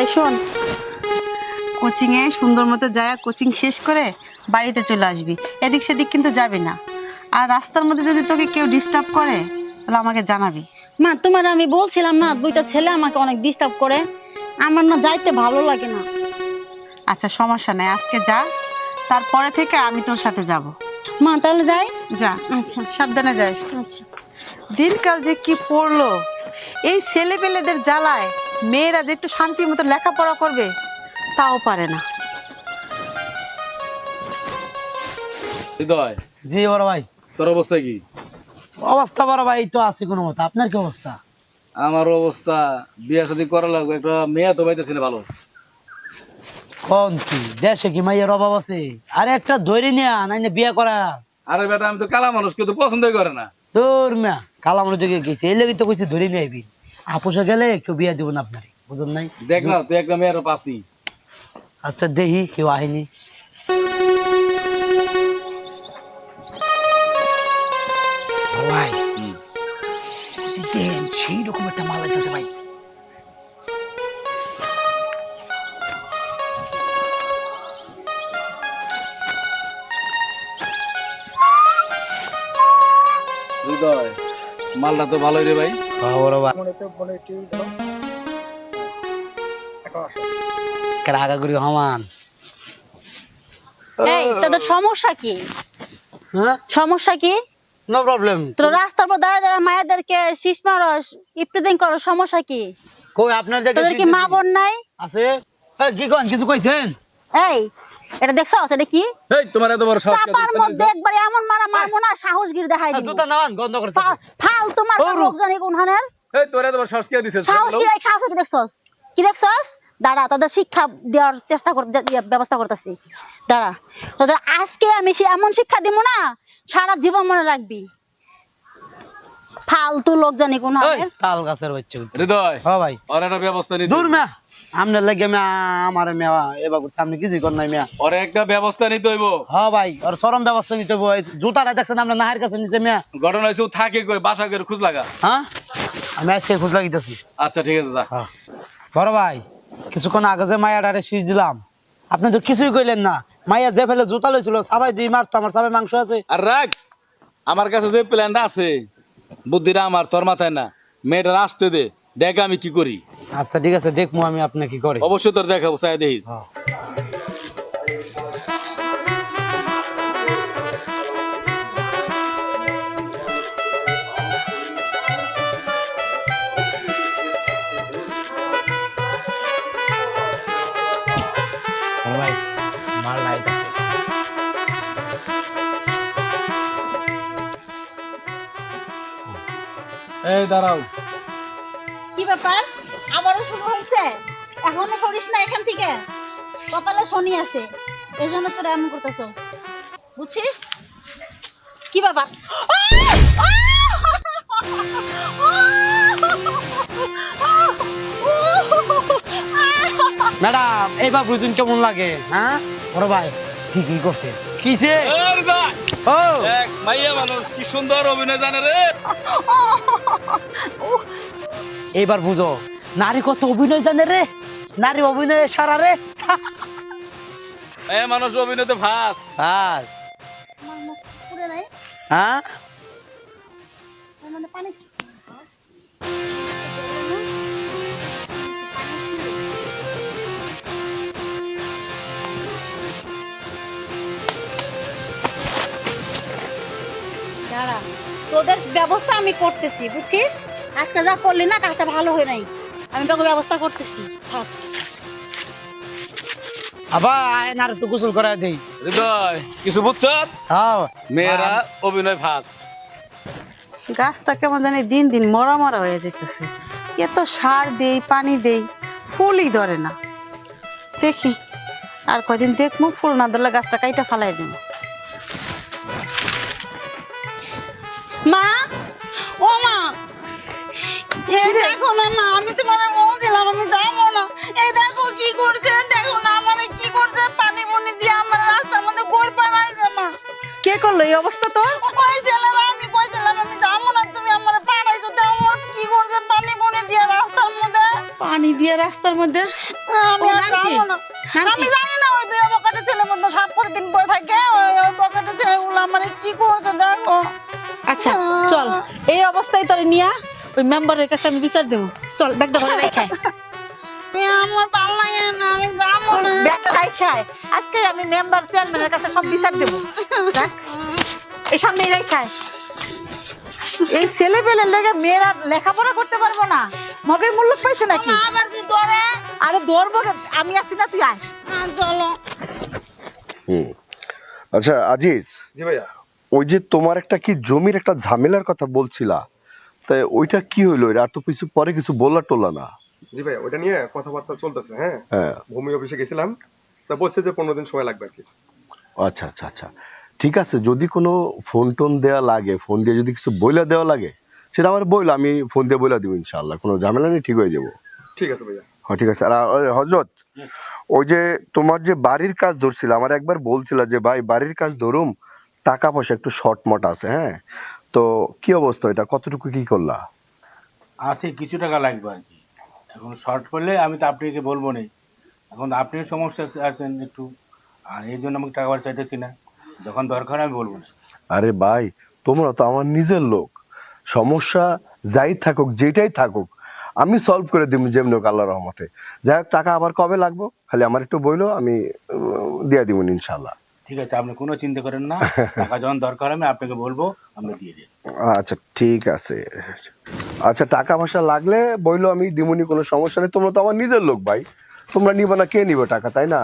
এই শোন, কোচিংয়ে সুন্দর মতো যায়, কোচিং শেষ করে বাড়িতে চলে আসবি। এদিক সেদিক কিন্তু যাবি না। আর রাস্তার মধ্যে যদি তোকে কেউ ডিস্টার্ব করে তাহলে আমাকে জানাবি। মা তোমার আমি বলছিলাম না, দুইটা ছেলে আমাকে অনেক ডিস্টার্ব করে, আমার না যাইতে ভালো লাগে না। আচ্ছা সমস্যা নাই, আজকে যা, তারপরে থেকে আমি তোর সাথে যাব। মা তাহলে যাই। যা, আচ্ছা সাবধানে যাইস। আচ্ছা। দিনকাল যে কি পড়লো, এই ছেলে পেলেদের জ্বালায় মেয়েরা যে একটু শান্তি মতো লেখাপড়া করবে তাও পারে না। হৃদয়, জি বড় ভাই। তোর অবস্থা কি? অবস্থা বড় ভাই তো আছে কোনো মতো। আপনার কি অবস্থা? আমার অবস্থা, বিয়ে শাদী করা লাগবে, একটা মেয়ে তো পাইতেছি না ভালো। কোন কি দেশে কি মাইয়ের অভাব আছে? আরে একটা ধরে নিয়া নাই না বিয়ে করা। আরে বেটা, আমি তো কালা মানুষ, কেউ তো পছন্দই করে না। তোর মেয়া কালা মনে দিকে গেছে, এই লেগে তো কইছে ধরে নিয়ে আইবি। আপোষে গেলে কেউ বিয়ে দিব না আপনারে, বুঝুন নাই? দেখ না, তুই একটা মেয়ের পাসনি। আচ্ছা দেখি কেউ আহেনি। ভাই দেন সেই রকম একটা মাল আইতেছে ভাই। হৃদয়, মালটা তো ভালোই রে ভাই। বড় ভাই রাগা করি হমান। এই তোদের সমস্যা কি? হ্যাঁ, সমস্যা কি? No problem. তোর রাস্তার পর দাঁড়া দাঁড়া মায়েদেরকে শীষ মারস, ইফটিজিং করো, সমস্যা কি? কই আপনার দেখে তোদের কি মা বোন নাই? আছে? এই কি কোন কিছু কইছেন? এই এটা দেখছো এটা কি? এই তোমার এত বড় শখ? চাপার মধ্যে একবারে এমন মারা মারমু না, সাহসগিরি দেখাই দিবি। জুতা নামান বন্ধ করতে। ফাল তোমার লোক জানি কোনখানের। এই তোর এত বড় শখ কে দিছে? সাহস কি দেখছস? কি দেখছস? দাঁড়া, তোদের শিক্ষা দেওয়ার চেষ্টা ব্যবস্থা করতেছি। দাঁড়া, তোদের আজকে আমি এমন শিক্ষা দিব না, সারা জীবন মনে রাখবি। ফালতু লোক জানি কোন তাল গাছের বাচ্চা। হৃদয়, হ্যাঁ ভাই, ওর একটা ব্যবস্থা নিতে দূর মিয়া আমনে লাগে মিয়া, আমার মিয়া এবার সামনে কিছু কর নাই মিয়া। ওর একটা ব্যবস্থা নিতে হইব। হ্যাঁ ভাই, ওর চরম ব্যবস্থা নিতে হবে। জুতাটা দেখছেন আমরা নাহের কাছে নিচে মিয়া। ঘটনা হয়েছে, ও থাকে কই, বাসা করে খোঁজ লাগা। হ্যাঁ, আমি আজকে খোঁজ লাগিতেছি। আচ্ছা ঠিক আছে, যা। বড় ভাই, কিছুক্ষণ আগে যে মায়াটারে শীষ দিলাম, আপনি তো কিছুই কইলেন না। মাইয়া যে ফেলে জুতা লইছিল, সাবাই দুই মার তো আমার সাবাই মাংস আছে। আর রাখ, আমার কাছে যে প্ল্যানটা আছে, বুদ্ধিটা আমার, তোর মাথায় না। মেয়েটার আসতে দে, দেখ আমি কি করি। আচ্ছা ঠিক আছে, দেখবো আমি আপনি কি করে। অবশ্যই তোর দেখাবো, চাই দেখিস। বড় ভাই, মাল লাইট আছে। এই দাঁড়াও। কি ব্যাপার? আবারও শুরু হয়েছে? এখনো সরিস না এখান থেকে? কপালে শনি আছে, এই জন্য তোরা এমন করতেছ, বুঝছিস? কি ব্যাপার? ম্যাডাম এইবার বুঝুন কেমন লাগে? হ্যাঁ বড় ভাই ঠিকই করছে। কিছে এই হৃদয়, ও দেখ মাইয়া মানুষ কি সুন্দর অভিনয় জানে রে। এইবার বুঝো নারী কত অভিনয় জানে রে, নারী অভিনয়ে সারা রে। এ মানুষ অভিনয়তে ফাস। হাস হ্যাঁ, দাঁড়া, তোদের ব্যবস্থা আমি করতেছি, বুঝছিস? আজকে যা করলি না, কাজটা ভালো হয় নাই, আমি তোকে ব্যবস্থা করতেছি, থাক। আবার আয়ন আর একটু গোসল করাই দেই। হৃদয়, কিছু বুঝছ? হ্যাঁ মেয়েরা অভিনয় ফাস। গাছটা কেমন জানি দিন দিন মরা মরা হয়ে যেতেছে। এত সার দেই, পানি দেই, ফুলই ধরে না। দেখি আর কয়দিন দেখবো, ফুল না ধরলে গাছটা কাইটা ফালাই দেব। মা, ও মা, এই দেখো না মা, আমি তোমার বলছিলাম আমি যাবো না। এই দেখো কি করছে, দেখো না আমার কি করছে, পানি বনি দিয়ে আমার রাস্তার মধ্যে গোর বানাইছে। মা কে করলো এই অবস্থা তোর? কইছিলাম আমি যাবো না, তুমি আমার পাড়াইছো, দেখো কি করছে, পানি বনি দিয়ে রাস্তার মধ্যে। পানি দিয়ে বিয়ে রাস্তার মধ্যে আমি আর যাবো না। আমি জানি না ওই দুই বকাটে ছেলের মধ্যে সব প্রতিদিন বয়ে থাকে ওই বকাটে ছেলেগুলো আমার কি করছে দেখো। আচ্ছা চল, এই অবস্থায় তোরে নিয়া ওই মেম্বারের কাছে আমি বিচার দেবো। চল ব্যাগটা ঘরে রাখাই, আমার ভালো লাগে না, আমি যাবো না। ব্যাগটা রাখাই। আজকে আমি মেম্বার চেয়ারম্যানের কাছে সব বিচার দেবো। রাখ, এই সামনেই রাখাই। এই ছেলে পেলের লেগে মেয়েরা লেখাপড়া করতে পারবো না, মগের মূল্য পাইছে নাকি? আবার কি ধরে? আরে ধরবো কেন? আমি আছি না, তুই আয়। চলো। আচ্ছা আজিজ, জি ভাইয়া। ওই যে তোমার একটা কি জমির একটা ঝামেলার কথা বলছিলা, তাই ওইটা কি হইলো? আর তো কিছু পরে কিছু বললা টললা না। জি ভাইয়া, ওটা নিয়ে কথাবার্তা চলতেছে। হ্যাঁ, হ্যাঁ, ভূমি অফিসে গেছিলাম, তা বলছে যে 15 দিন সময় লাগবে আর কি। আচ্ছা আচ্ছা আচ্ছা, ঠিক আছে। যদি কোনো ফোন টোন দেওয়া লাগে, ফোন দিয়ে যদি কিছু বইলা দেওয়া লাগে, সেটা আমার বইলো, আমি ফোন দিয়ে বইলা দিব ইনশাআল্লাহ, কোনো ঝামেলা নেই, ঠিক হয়ে যাবো। ঠিক আছে ভাইয়া। হ্যাঁ ঠিক আছে। আর হজরত, ওই যে তোমার যে বাড়ির কাজ ধরছিল, আমার একবার বলছিল যে ভাই বাড়ির কাজ ধরুম, টাকা পয়সা একটু শর্ট মট আছে। হ্যাঁ, তো কি অবস্থা, এটা কতটুকু কি করলা? আছে কিছু টাকা লাগবে আর কি। এখন শর্ট করলে আমি তো আপনাকে বলবো না, এখন আপনিও সমস্যা আছেন একটু, আর এই জন্য আমাকে টাকা পয়সা চাইতেছি না। যখন দরকার আমি বলবো না। আরে ভাই, তোমরা তো আমার নিজের লোক, সমস্যা যাই থাকুক যেটাই থাকুক আমি সলভ করে দিব যেমনি হোক আল্লাহর রহমতে। যাই হোক, টাকা আবার কবে লাগবো খালি আমার একটু বইলো, আমি দিয়ে দিব ইনশাল্লাহ। ঠিক আছে, আপনি কোনো চিন্তা করেন না, টাকা যখন দরকার আমি আপনাকে বলবো, আপনি দিয়ে দিন। আচ্ছা ঠিক আছে। আচ্ছা, টাকা পয়সা লাগলে বইলো, আমি দিমুনি, কোনো সমস্যা নেই। তোমরা তো আমার নিজের লোক ভাই, তোমরা নিবে না, কে নিবে টাকা, তাই না?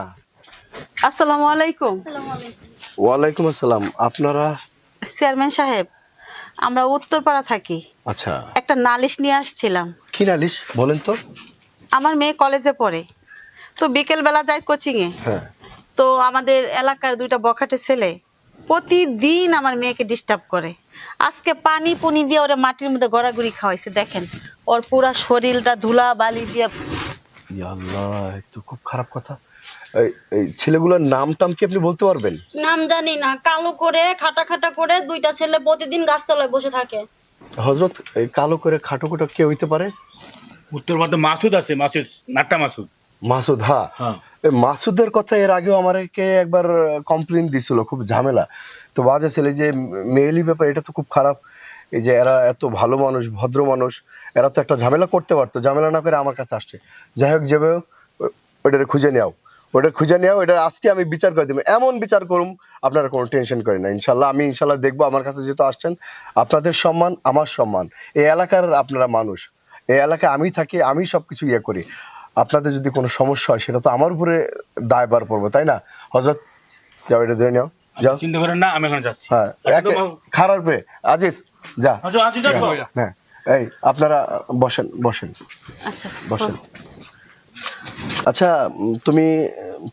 আসসালামু আলাইকুম। ওয়ালাইকুম আসসালাম। আপনারা? চেয়ারম্যান সাহেব, আমরা উত্তরপাড়া থাকি। আচ্ছা, একটা নালিশ নিয়ে আসছিলাম। কি নালিশ বলেন তো? আমার মেয়ে কলেজে পড়ে, তো বিকেলবেলা যায় কোচিংয়ে। হ্যাঁ, তো আমাদের এলাকার দুইটা বখাটে ছেলে প্রতিদিন আমার মেয়েকে ডিস্টার্ব করে। আজকে পানি পুনি দিয়ে ওরা মাটির মধ্যে গড়াগড়ি খাওয়াইছে। দেখেন, ওর পুরা শরীরটা ধুলা বালি দিয়ে। ইয়া আল্লাহ, এ তো খুব খারাপ কথা। এই ছেলেগুলোর নাম টাম কি আপনি বলতে পারবেন? নাম জানি না, কালো করে খাটা খাটা করে দুইটা ছেলে প্রতিদিন গাছতলায় বসে থাকে। হযরত, এই কালো করে খাটো খাটো কে হইতে পারে? উত্তর মধ্যে মাসুদ আছে, মাসুদ, নাট্টা মাসুদ। মাসুদ? হ্যাঁ, হ্যাঁ। এই মাসুদের কথা এর আগেও আমাকে একবার কমপ্লেইন দিছিল, খুব ঝামেলা। তো বাজে ছেলে, যে মেয়েলি ব্যাপার, এটা তো খুব খারাপ। এই যে এরা এত ভালো মানুষ, ভদ্র মানুষ, এরা তো একটা ঝামেলা করতে পারতো, ঝামেলা না করে আমার কাছে আসছে। যাই হোক, যেভাবে ওইটারে খুঁজে নেও, ওটা আজকে আমি বিচার করে দিব, এমন বিচার করুম আপনারা কোনো টেনশন করেন না। ইনশাল্লাহ আমি ইনশাল্লাহ দেখবো। আমার কাছে যেহেতু আসছেন, আপনাদের সম্মান আমার সম্মান, এই এলাকার আপনারা মানুষ, এই এলাকায় আমি থাকি, আমি সবকিছু ইয়ে করি। আপনাদের যদি কোনো সমস্যা হয় সেটা তো আমার উপরে দায়ভার পড়বো, তাই না? হযরত, যাও, এটা ধরে নাও, যাও। চিন্তা করেন না, আমি এখন যাচ্ছি। হ্যাঁ, খারাপ রে আজিজ, যা। হ্যাঁ, এই আপনারা বসেন বসেন আচ্ছা বসেন। আচ্ছা, তুমি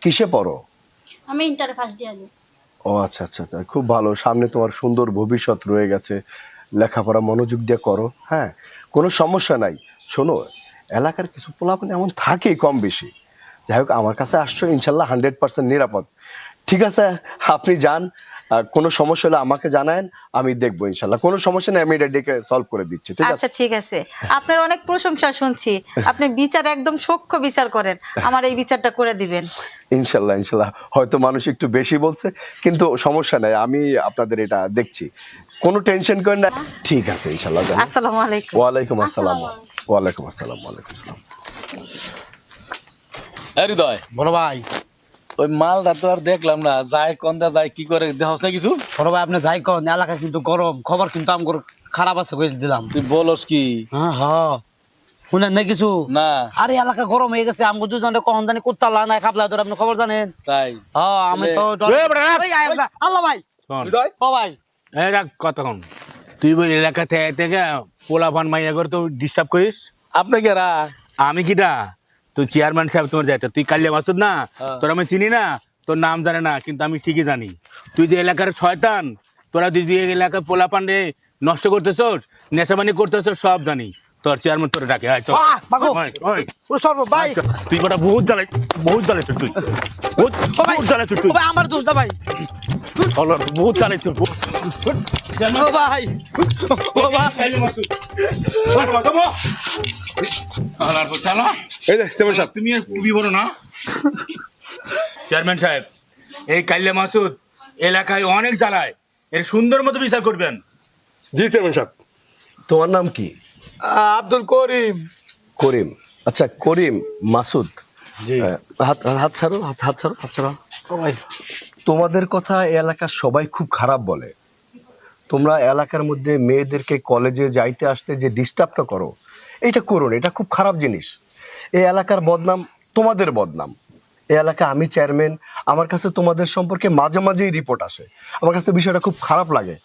কিসে পড়ো? আমি ইন্টারে ফার্স্ট ইয়ারে। ও আচ্ছা আচ্ছা, তাই খুব ভালো। সামনে তোমার সুন্দর ভবিষ্যৎ রয়ে গেছে, লেখাপড়া মনোযোগ দিয়ে করো। হ্যাঁ, কোনো সমস্যা নাই। শোনো, এলাকার কিছু পোলাপান এমন থাকেই কম বেশি। যাই হোক, আমার কাছে আসছো, ইনশাল্লাহ 100% নিরাপদ। ঠিক আছে, আপনি যান, কোনো সমস্যা হলে আমাকে জানায়েন, আমি দেখবো ইনশাল্লাহ। কোনো সমস্যা নেই, আমি এটা ডেকে সলভ করে দিচ্ছি। ঠিক আছে? আচ্ছা ঠিক আছে, আপনার অনেক প্রশংসা শুনছি। আপনি বিচার একদম সূক্ষ্ম বিচার করেন, আমার এই বিচারটা করে দিবেন। ইনশাল্লাহ ইনশাল্লাহ। হয়তো মানুষ একটু বেশি বলছে, কিন্তু সমস্যা নাই, আমি আপনাদের এটা দেখছি, কোনো টেনশন করেন না। ঠিক আছে ইনশাল্লাহ। আসসালামু আলাইকুম। ওয়ালাইকুম আসসালাম। ওয়ালাইকুম আসসালাম। ওয়ালাইকুম আসসালাম। হৃদয়, বড় ভাই, ওই মালটা তো আর দেখলাম না, যায় কন্দা যায় কি করে, দেখছ না কিছু? বড় ভাই, আপনি যাই কন, এলাকা কিন্তু গরম, খবর কিন্তু আমার খারাপ আছে কই দিলাম। তুই বলস কি? হ্যাঁ হ্যাঁ, শুনেন না কিছু? না। আরে এলাকা গরম হয়ে গেছে, আমাকে দুজনে কখন জানি কোত্তালা নাই খাপলা, তোর আপনি খবর জানেন? তাই? হ্যাঁ, আমি তো আল্লাহ ভাই, হৃদয়, ও ভাই, এই রাখ কতক্ষণ, তুই বল এলাকা থেকে পোলা পান মাইয়া করে তো ডিস্টার্ব করিস। আপনাকে রা আমি কিটা? তুই চেয়ারম্যান সাহেব তোমার যাইতো, তুই কালিয়া মাসুদ না? তোর আমি চিনি না, তোর নাম জানে না, কিন্তু আমি ঠিকই জানি তুই যে এলাকার শয়তান। তোরা যদি এলাকার পোলা পান রে নষ্ট করতেছস, নেশাবানি করতেছস, সব জানি। তো তোর চেয়ারম্যান তোরে ডাকে আয় চল মাগো। ওই, ওই, ওরে সর্ব ভাই চল। তুই বেটা বহুত জ্বালাইছ তুই বহুত জ্বালাইছ তুই ও ভাই আমার দোষ না ভাই চল বহুত জ্বালাইছ ও ভাই ও ভাই এই যে চেয়ারম্যান সাহেব তুমি আর খুবই বড় না চেয়ারম্যান সাহেব এই কাল্লা মাসুদ এলাকায় অনেক জ্বালায় এর সুন্দর মতো বিচার করবেন জি চেয়ারম্যান সাহেব তোমার নাম কি? আব্দুল করিম করিম। আচ্ছা করিম, মাসুদ, জি হাত হাত ছাড়ো, হাত ছাড়ো, হাত ছাড়ো। ও ভাই তোমাদের কথা এই এলাকার সবাই খুব খারাপ বলে। তোমরা এলাকার মধ্যে মেয়েদেরকে কলেজে যাইতে আসতে যে ডিস্টার্বটা করো, এটা করো না, এটা খুব খারাপ জিনিস। এই এলাকার বদনাম তোমাদের বদনাম। এই এলাকা আমি চেয়ারম্যান, আমার কাছে তোমাদের সম্পর্কে মাঝে মাঝেই রিপোর্ট আসে, আমার কাছে বিষয়টা খুব খারাপ লাগে।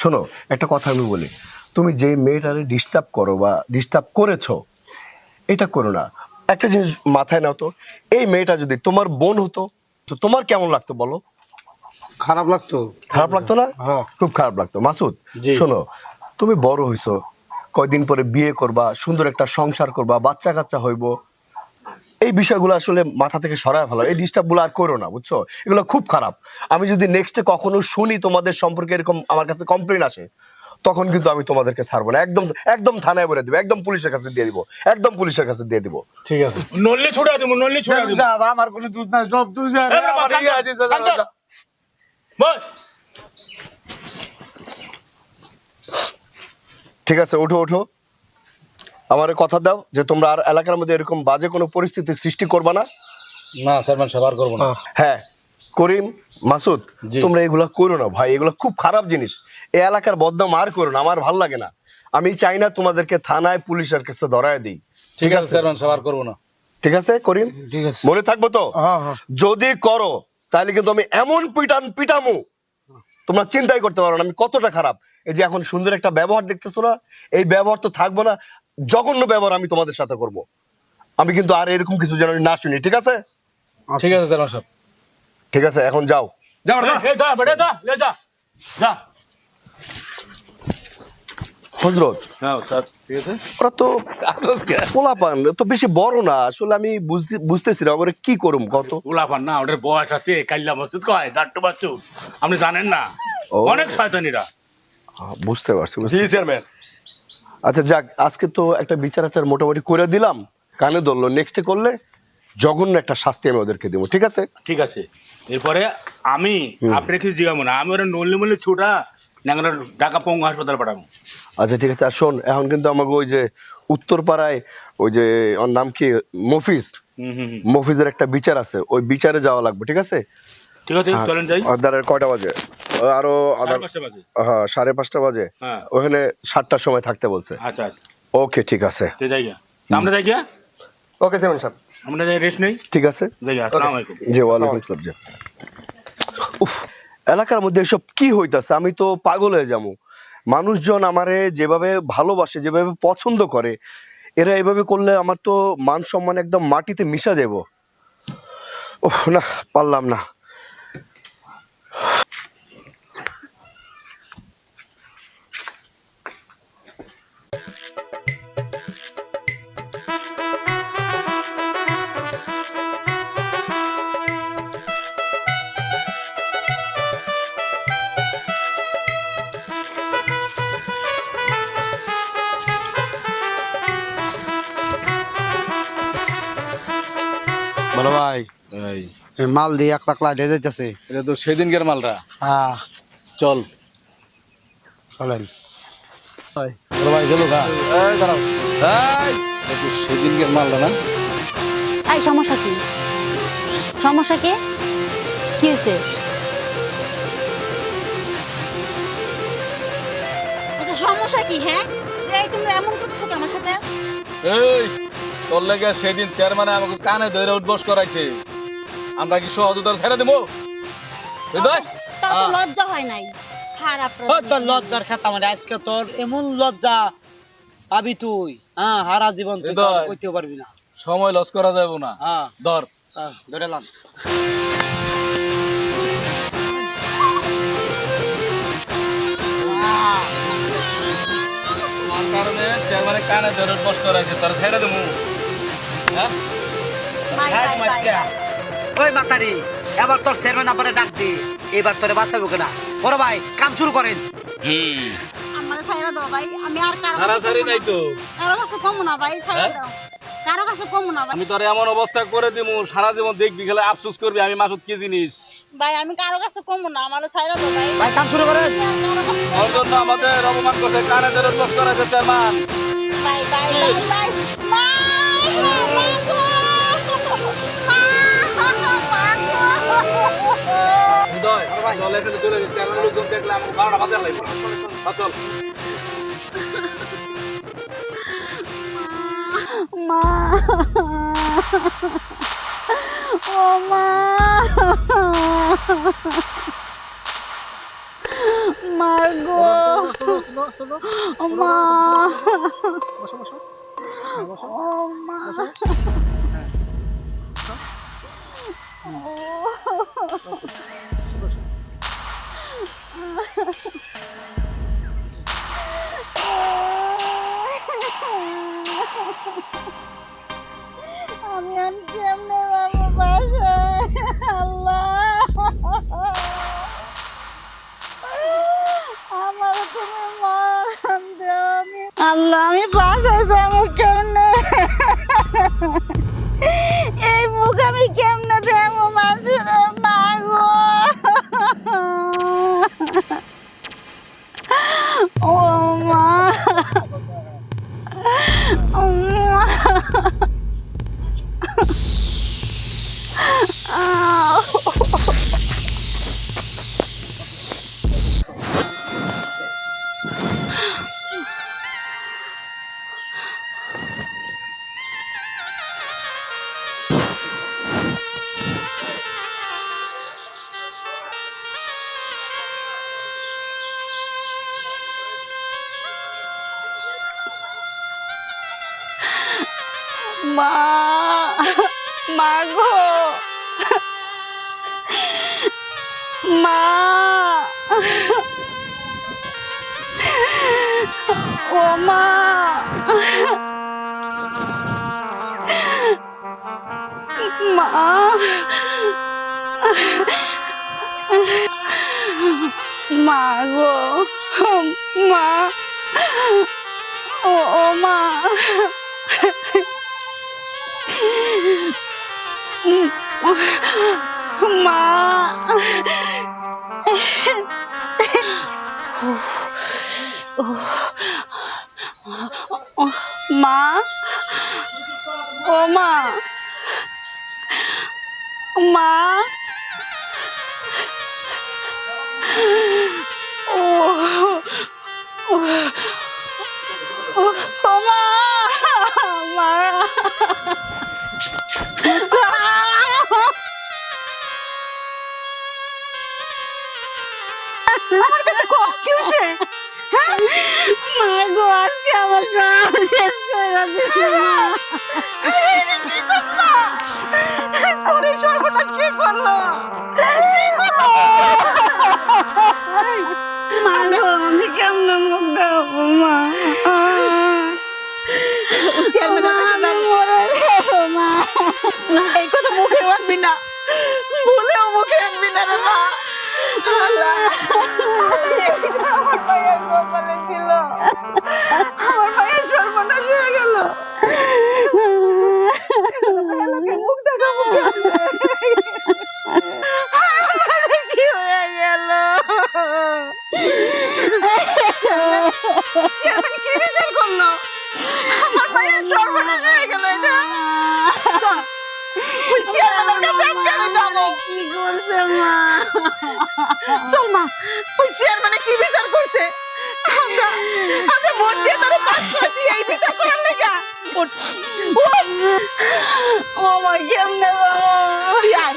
শোনো একটা কথা আমি বলি, তুমি যেই মেয়েটারে ডিস্টার্ব করো বা ডিস্টার্ব করেছো, এটা করো না। একটা জিনিস মাথায় নাও তো, এই মেয়েটা যদি তোমার বোন হতো তো তোমার কেমন লাগতো বলো? খারাপ লাগতো খারাপ লাগতো না? হ্যাঁ। খুব খারাপ লাগতো। মাসুদ জি। শোনো, তুমি বড় হইছো, কয়দিন পরে বিয়ে করবা, সুন্দর একটা সংসার করবা, বাচ্চা কাচ্চা হইব, এই বিষয়গুলো আসলে মাথা থেকে সরায় ফেলো। এই ডিস্টার্বগুলো আর করো না, বুঝছো? এগুলো খুব খারাপ। আমি যদি নেক্সটে কখনো শুনি তোমাদের সম্পর্কে এরকম আমার কাছে কমপ্লেন আসে, তখন কিন্তু আমি তোমাদেরকে ছাড়বো না, একদম একদম থানায় বলে দিব, একদম পুলিশের কাছে দিয়ে দিব, একদম পুলিশের কাছে দিয়ে দিব। ঠিক আছে নল্লি ছুড়া দেবো নল্লি ছুড়া দেবো আমার কোনো দুধ নাই, সব তুই যা এ বাবা, শান্ত, শান্ত। বস ঠিক আছে, ওঠো ওঠো, আমার কথা দাও যে তোমরা আর এলাকার মধ্যে এরকম বাজে কোনো পরিস্থিতি সৃষ্টি করবা না। না চেয়ারম্যান সবার করবো না হ্যাঁ করিম, মাসুদ, জি। তোমরা এগুলো করো না ভাই, এগুলো খুব খারাপ জিনিস। এই এলাকার বদনাম আর করো না, আমার ভাল লাগে না। আমি চাই না তোমাদেরকে থানায় পুলিশের কাছে ধরায় দিই। ঠিক আছে চেয়ারম্যান সবার করবো না ঠিক আছে করিম, ঠিক আছে মনে থাকবো তো? হ্যাঁ হ্যাঁ যদি করো তাহলে কিন্তু আমি এমন পিটামু তোমরা চিন্তাই করতে পারো না আমি কতটা খারাপ। এই যে এখন সুন্দর একটা ব্যবহার দেখতেছো না, এই ব্যবহার তো থাকবো না, জঘন্য ব্যবহার আমি তোমাদের সাথে করব। আমি কিন্তু আর এরকম কিছু যেন না শুনি, ঠিক আছে? ঠিক আছে চেয়ারম্যান সাহেব ঠিক আছে, এখন যাও। যাও না এ যা বেটা যা লে যা যা হজরত, হ্যাঁ স্যার ঠিক আছে ওরা তো পোলাপান, তো বেশি বড় না, আসলে আমি বুঝতেছি না ওরা কি করুম কত। উলাফান না ওদের বয়স আছে কাল্লা মসজিদ কয় দাট্টু বাচ্চু আপনি জানেন না ও। অনেক শয়তানিরা বুঝতে পারছি জি চেয়ারম্যান আচ্ছা যাক, আজকে তো একটা বিচার আচার মোটামুটি করে দিলাম, কানে ধরলো, নেক্সটে করলে জঘন্য একটা শাস্তি আমি ওদেরকে দেবো, ঠিক আছে? ঠিক আছে এরপরে আমি আপনি কিছু জিগাবো না আমি ওরা নল্লি মল্লি ছুটা নাঙ্গা ঢাকা পঙ্গু হাসপাতাল পাঠাবো আচ্ছা ঠিক আছে। আর শোন, এখন কিন্তু আমাকে ওই যে উত্তরপাড়ায় ওই যে ওর নাম কি মফিজ, মফিজের একটা বিচার আছে, ওই বিচারে যাওয়া লাগবে, ঠিক আছে? ঠিক আছে চলেন যাই আদারের কয়টা বাজে? আরো আধা, 5:30 বাজে। হ্যাঁ 5:30 বাজে। হ্যাঁ। ওখানে 7টার সময় থাকতে বলছে। আচ্ছা আচ্ছা ওকে ঠিক আছে, তো যাই গিয়া আমরা যাই গিয়া ওকে চেয়ারম্যান সাহেব আমরা যাই রেস্ট নেই ঠিক আছে। যাই গিয়া আসসালামু আলাইকুম জি ওয়ালাইকুম আসসালাম। জি। উফ, এলাকার মধ্যে এসব কি হইতাছে, আমি তো পাগল হয়ে যাবো। মানুষজন আমারে যেভাবে ভালোবাসে, যেভাবে পছন্দ করে, এরা এভাবে করলে আমার তো মান সম্মান একদম মাটিতে মিশা যাব। ওহ না, পারলাম না। বলো ভাই এই মাল দিয়ে 1 লাখ লাইটে যাইতেছে এটা তো সেদিনকার মালটা হ্যাঁ চল চলেন বলো ভাই গেল গা এই দাঁড়াও এই এটা তো সেদিনকার মালটা না এই সমস্যা কি সমস্যা কি কি হয়েছে সমস্যা কি? হ্যাঁ এই তুমি এমন করছো কি আমার সাথে? এই তোর লাগে সেদিন চেয়ারম্যানে আমাকে কানে ধরে উঠবস করাইছে আমরা কি সহযোগিতা ছেড়ে দেবো হৃদয় তাও তো লজ্জা হয় নাই খারাপ ও তোর লজ্জার খাতা মানে আজকে তোর এমন লজ্জা পাবি তুই, হ্যাঁ সারা জীবন তুই হৃদয়। কইতেও পারবি না। সময় লস করা যাবে না হ্যাঁ ধর ধরে লান তোমার কারণে চেয়ারম্যানে কানে ধরে উঠবস করাইছে তোর ছেড়ে দেবো হ্যাঁ ওই মাতারি এবার তোর চেয়ারম্যান আবার ডাক দি, এবার তোরে বাঁচাবো কেনা। বড় ভাই কাম শুরু করেন। আমার ছাইরা দাও ভাই, আমি আর কারো সারাসারি নাই তো কারো কাছে কমু না ভাই, ছাইরা দাও, কারো কাছে কমু না ভাই। আমি তোর এমন অবস্থা করে দিমু সারা জীবন দেখবি খেলে আফসোস করবি আমি মাসুদ কি জিনিস। ভাই আমি কারো কাছে কমু না, আমার ছাইরা দাও ভাই। ভাই কাম শুরু করেন। আমি আর কারো কাছে কমু ওর জন্য আমাদের অপমান করছে, কানে ধরে উঠবস করাইছে চেয়ারম্যান। না। ভাই ভাই ভাই ভাই মা মা গো উদয় চল এখানে চলে যাই, চেয়ারম্যান লোকজন দেখলে আমাকে 12টা বাজার লাগবে। চল মা ও মা মা গো ও মা ও মা আমি আর কেমনে যাবো বাসায় আল্লাহ, আমার তুমি মান দেও, আমি আল্লাহ আমি বাসায় যাবো কেমনে, এই মুখ আমি কেমনে দেবো মানুষের মা গো ও মা ও মা মা মা গো মা ও মা মা মা গো মা ও মা মা মা ও মা মা ও মা মা আমার কাছে কি হয়েছে? মা গো আজকে আমার সব শেষ করে দিছে মা। কি করছ মা? তোর এই সর্বনাশ কে করলো? মা গো আমি কেমনে মুখ দেবো মা? মা এই কথা মুখে আনবি না, বলেও মুখে আনবি না রে মা। আমার ভাইয়ের কপালে ছিল, আমার ভাইয়ের সর্বনাশ হয়ে গেল। মুখ দেখাবো কি হয়ে গেল? কি বিচার করলো? আমার ভাইয়ের সর্বনাশ হয়ে গেল। এটা চেয়ারম্যানের কাছে আজকে আমি যাবো। কি করছে মা? চল মা, ওই চেয়ারম্যানে কি বিচার করছে? আমরা ভোট দিয়ে তারা পাস করেছি, এই বিচার করার লেগা। ও মা কেমনে যাবো? তুই আয়।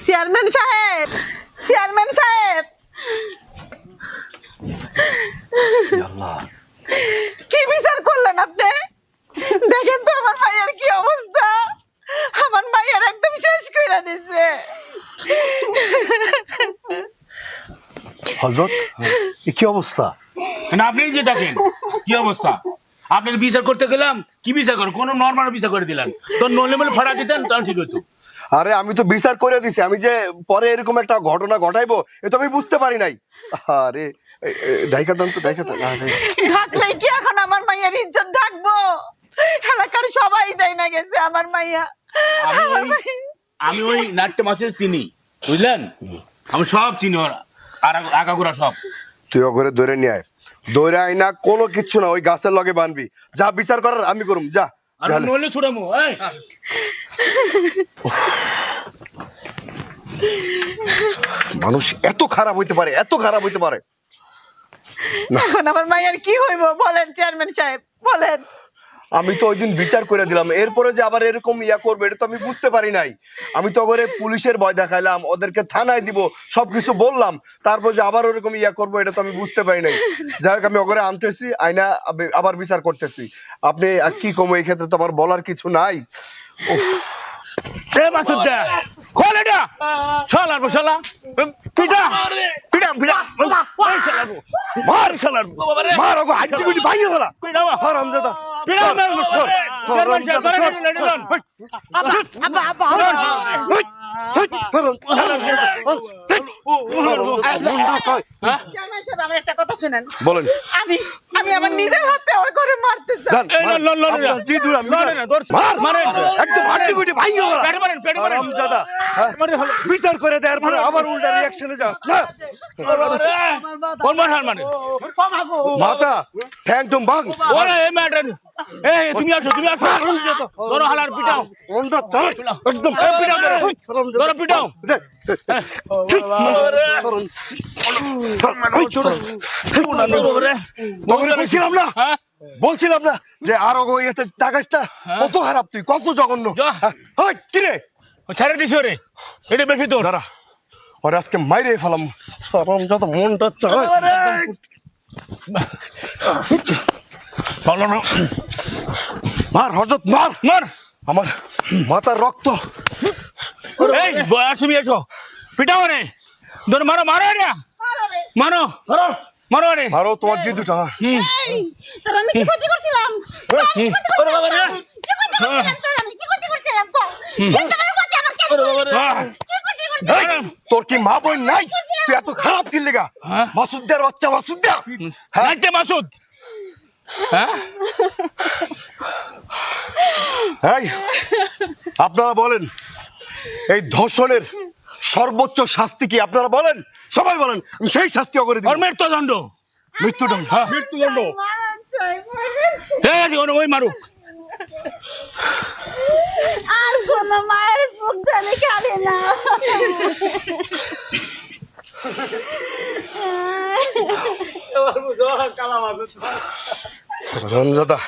চেয়ারম্যান সাহেব, চেয়ারম্যান সাহেব, কি বিচার করলেন আপনি? দেখেন তো আমার ভাইয়ের কি অবস্থা। কইরা দিছে। হযরত এ কি অবস্থা? না আপনি যে দেখেন কি অবস্থা, আপনার বিচার করতে গেলাম, কি বিচার করো, কোনো নর্মাল বিচার করে দিলেন, তো নলে মলে ফাড়া দিতেন তাহলে ঠিক হতো। আরে আমি তো বিচার করে দিছি, আমি যে পরে এরকম একটা ঘটনা ঘটাইবো এ তো আমি বুঝতে পারি নাই। আরে ডাইকা দাম তো ডাইকা দাম। ঢাকলে কি এখন আমার মাইয়ার ইজ্জত ঢাকবো? এলাকার সবাই যাই না গেছে আমার মাইয়া। আমি ওই নাট্য মাসে চিনি, বুঝলেন, আমি সব চিনি, ওর আর আগাগোড়া সব। তুই ওরে ধরে নিয়ে আয়, ধরে আয় না কোনো কিচ্ছু না, ওই গাছের লগে বানবি, যা বিচার করার আমি করুম, যা। আর নলে ছুড়ামো। মানুষ এত খারাপ হইতে পারে, এত খারাপ হইতে পারে। এখন আমার মাইয়ার কি হইব বলেন চেয়ারম্যান সাহেব, বলেন। আমি তো ওই দিন বিচার করে দিলাম, এরপরে যে আবার এরকম ইয়া করবে এটা তো আমি বুঝতে পারি নাই। আমি তো ওরে পুলিশের ভয় দেখাইলাম, ওদেরকে থানায় দিব, সবকিছু বললাম, তারপর যে আবার ওরকম ইয়া করবো এটা তো আমি বুঝতে পারি নাই। যাই হোক আমি ওরে আনতেছি, আইনা আবার বিচার করতেছি। আপনি আর কি কম, এই ক্ষেত্রে তো আমার বলার কিছু নাই। চেয়ারম্যান সাহেব আমার একটা কথা শুনেন। বলেন। আমি আমার নিজের হাতে ওর করে মারতে চাই। বিচার করে দেওয়ার পরে আবার উল্টা রিয়াকশনে যাস না। মাথা ঠ্যাং টুম ভাঙ। তুমি আসো, তুমি আসো, ধরো হালার পিটাও, একদম ধরো পিটাও। বলছিলাম না, বলছিলাম না যে আরো ইয়েতে তাকাইস না, কত খারাপ তুই, কত জঘন্য। কিরে ছেড়ে দিস রে, এটা বেশি তোর। দাঁড়া, ওরে আজকে মাইরে ফেলাম, যত মনটা চায়। মার হযরত, মার মার, আমার মাথার রক্ত। এই বয়স, তুমি এসো, পিটাও রে, ধরো, মারো, মারো রে, মারো, মারো রে, মারো তোমার জি দুটা। তার আমি কি ক্ষতি করছিলাম? কি ক্ষতি করছিলাম? আমি কি ক্ষতি করছিলাম? তোর কি মা বোন নাই? তুই এত খারাপ কি লেগা? মাসুদের বাচ্চা, মাসুদ্দা, মাসুদ। আপনারা বলেন এই ধর্ষণের সর্বোচ্চ শাস্তি কি? আপনারা বলেন, সবাই বলেন, আমি সেই শাস্তি করে দিই। মৃত্যুদণ্ড, মৃত্যুদণ্ড, মৃত্যুদণ্ড। ওই মারুক। আর কোন মায়ের বুক জানি কাঁদে না। রঞ্জদা